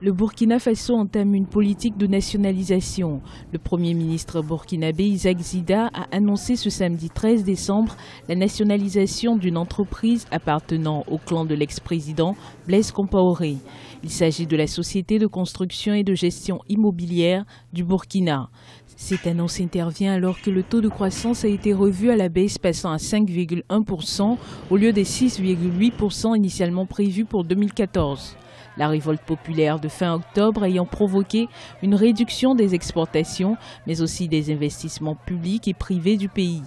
Le Burkina Faso entame une politique de nationalisation. Le Premier ministre burkinabé Isaac Zida a annoncé ce samedi 13 décembre la nationalisation d'une entreprise appartenant au clan de l'ex-président Blaise Compaoré. Il s'agit de la Société de construction et de gestion immobilière du Burkina. Cette annonce intervient alors que le taux de croissance a été revu à la baisse, passant à 5,1% au lieu des 6,8% initialement prévus pour 2014. La révolte populaire de fin octobre ayant provoqué une réduction des exportations, mais aussi des investissements publics et privés du pays.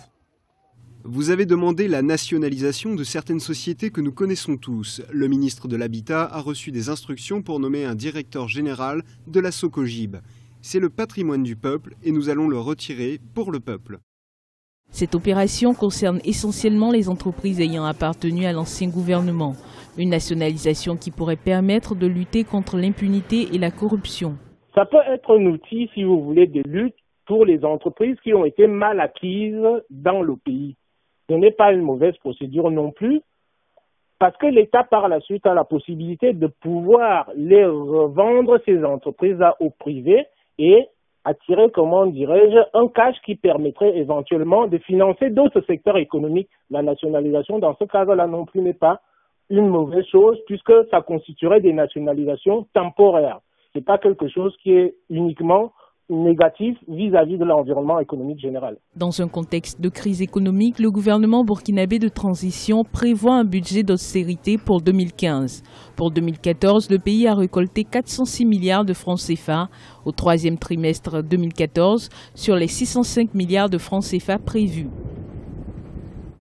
Vous avez demandé la nationalisation de certaines sociétés que nous connaissons tous. Le ministre de l'Habitat a reçu des instructions pour nommer un directeur général de la Socogib. C'est le patrimoine du peuple et nous allons le retirer pour le peuple. Cette opération concerne essentiellement les entreprises ayant appartenu à l'ancien gouvernement. Une nationalisation qui pourrait permettre de lutter contre l'impunité et la corruption. Ça peut être un outil, si vous voulez, de lutte pour les entreprises qui ont été mal acquises dans le pays. Ce n'est pas une mauvaise procédure non plus, parce que l'État, par la suite, a la possibilité de pouvoir les revendre, ces entreprises-là, au privé et attirer, comment dirais-je, un cash qui permettrait éventuellement de financer d'autres secteurs économiques. La nationalisation, dans ce cas-là non plus, n'est pas une mauvaise chose puisque ça constituerait des nationalisations temporaires. Ce n'est pas quelque chose qui est uniquement négatif vis-à-vis de l'environnement économique général. Dans un contexte de crise économique, le gouvernement burkinabé de transition prévoit un budget d'austérité pour 2015. Pour 2014, le pays a récolté 406 milliards de francs CFA au troisième trimestre 2014 sur les 605 milliards de francs CFA prévus.